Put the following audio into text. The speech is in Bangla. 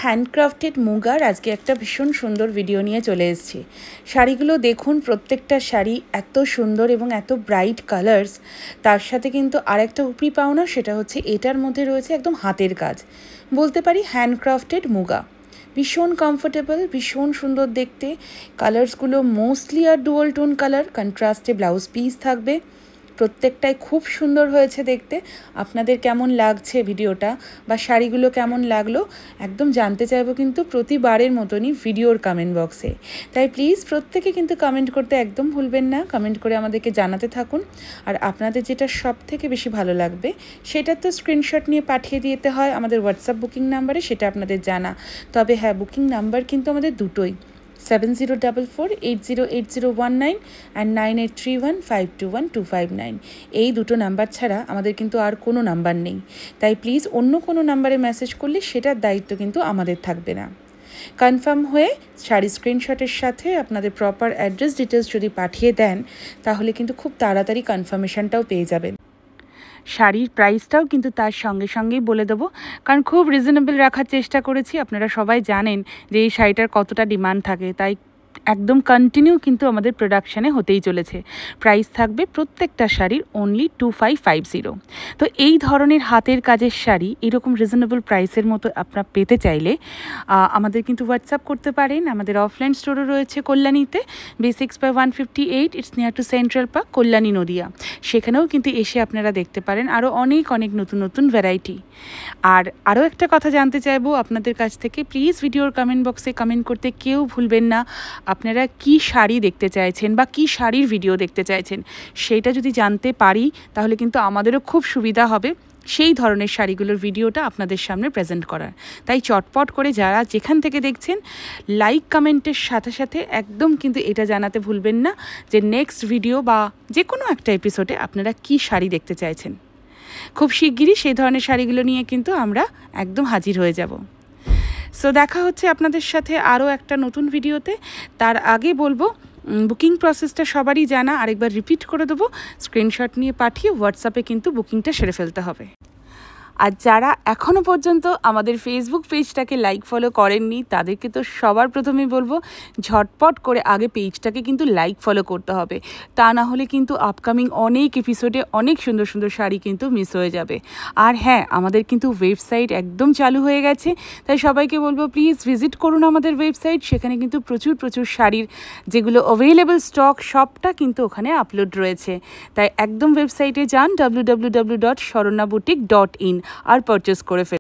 হ্যান্ডক্রাফটেড মুগার আজকে একটা ভীষণ সুন্দর ভিডিও নিয়ে চলে এসেছি। শাড়িগুলো দেখুন, প্রত্যেকটা শাড়ি এত সুন্দর এবং এত ব্রাইট কালার্স। তার সাথে কিন্তু আরেকটা উপরি পাওনা, সেটা হচ্ছে এটার মধ্যে রয়েছে একদম হাতের কাজ, বলতে পারি হ্যান্ডক্রাফটেড মুগা। ভীষণ কমফোর্টেবল, ভীষণ সুন্দর দেখতে। কালার্সগুলো মোস্টলি আর ডুয়াল টোন কালার, কন্ট্রাস্টে ব্লাউজ পিস থাকবে। প্রত্যেকটাই খুব সুন্দর হয়েছে দেখতে। আপনাদের কেমন লাগছে ভিডিওটা বা শাড়িগুলো কেমন লাগলো একদম জানতে চাইবো কিন্তু প্রতিবারের মতনই ভিডিওর কমেন্ট বক্সে। তাই প্লিজ প্রত্যেকে কিন্তু কমেন্ট করতে একদম ভুলবেন না, কমেন্ট করে আমাদেরকে জানাতে থাকুন। আর আপনাদের যেটা সব থেকে বেশি ভালো লাগবে সেটা তো স্ক্রিনশট নিয়ে পাঠিয়ে দিতে হয় আমাদের হোয়াটসঅ্যাপ বুকিং নাম্বারে, সেটা আপনাদের জানা। তবে হ্যাঁ, বুকিং নাম্বার কিন্তু আমাদের দুটোই, 7044808019 অ্যান্ড 9831521259। এই দুটো নাম্বার ছাড়া আমাদের কিন্তু আর কোনো নাম্বার নেই। তাই প্লিজ অন্য কোনো নাম্বারে মেসেজ করলে সেটার দায়িত্ব কিন্তু আমাদের থাকবে না। কনফার্ম হয়ে শাড়ি স্ক্রিনশটের সাথে আপনাদের প্রপার অ্যাড্রেস ডিটেলস যদি পাঠিয়ে দেন, তাহলে কিন্তু খুব তাড়াতাড়ি কনফার্মেশনটাও পেয়ে যাবেন। শাড়ির প্রাইসটাও কিন্তু তার সঙ্গে সঙ্গেই বলে দেবো, কারণ খুব রিজনেবল রাখার চেষ্টা করেছি। আপনারা সবাই জানেন যে এই শাড়িটার কতটা ডিমান্ড থাকে, তাই একদম কন্টিনিউ কিন্তু আমাদের প্রোডাকশানে হতেই চলেছে। প্রাইস থাকবে প্রত্যেকটা শাড়ির অনলি 2550। তো এই ধরনের হাতের কাজের শাড়ি এরকম রিজনেবল প্রাইসের মতো আপনারা পেতে চাইলে আমাদের কিন্তু হোয়াটসঅ্যাপ করতে পারেন। আমাদের অফলাইন স্টোরও রয়েছে কল্যাণীতে, B6/158, it's near to central park, Kalyani, Nadia. সেখানেও কিন্তু এসে আপনারা দেখতে পারেন আরও অনেক নতুন নতুন ভ্যারাইটি। আর আরও একটা কথা জানতে চাইবো আপনাদের কাছ থেকে, প্লিজ ভিডিওর কমেন্ট বক্সে কমেন্ট করতে কেউ ভুলবেন না আপনারা কি শাড়ি দেখতে চাইছেন বা কি শাড়ির ভিডিও দেখতে চাইছেন। সেইটা যদি জানতে পারি তাহলে কিন্তু আমাদেরও খুব সুবিধা হবে সেই ধরনের শাড়িগুলোর ভিডিওটা আপনাদের সামনে প্রেজেন্ট করার। তাই চটপট করে যারা যেখান থেকে দেখছেন লাইক কমেন্টের সাথে সাথে একদম কিন্তু এটা জানাতে ভুলবেন না যে নেক্সট ভিডিও বা যে কোনো একটা এপিসোডে আপনারা কি শাড়ি দেখতে চাইছেন। খুব শিগগিরই সেই ধরনের শাড়িগুলো নিয়ে কিন্তু আমরা একদম হাজির হয়ে যাব। সো দেখা হচ্ছে আপনাদের সাথে আরও একটা নতুন ভিডিওতে। তার আগে বলবো, বুকিং প্রসেসটা সবারই জানা, আরেকবার রিপিট করে দেবো। স্ক্রিনশট নিয়ে পাঠিয়ে হোয়াটসঅ্যাপে কিন্তু বুকিংটা সেরে ফেলতে হবে। আর যারা এখনও পর্যন্ত আমাদের ফেসবুক পেজটাকে লাইক ফলো করেননি, তাদেরকে তো সবার প্রথমেই বলবো ঝটপট করে আগে পেজটাকে কিন্তু লাইক ফলো করতে হবে। তা না হলে কিন্তু আপকামিং অনেক এপিসোডে অনেক সুন্দর সুন্দর শাড়ি কিন্তু মিস হয়ে যাবে। আর হ্যাঁ, আমাদের কিন্তু ওয়েবসাইট একদম চালু হয়ে গেছে, তাই সবাইকে বলবো প্লিজ ভিজিট করুন আমাদের ওয়েবসাইট। সেখানে কিন্তু প্রচুর শাড়ির যেগুলো অ্যাভেলেবল স্টক সবটা কিন্তু ওখানে আপলোড রয়েছে। তাই একদম ওয়েবসাইটে যান www.sharanya boutique.in আর পারচেস করে ফেলুন।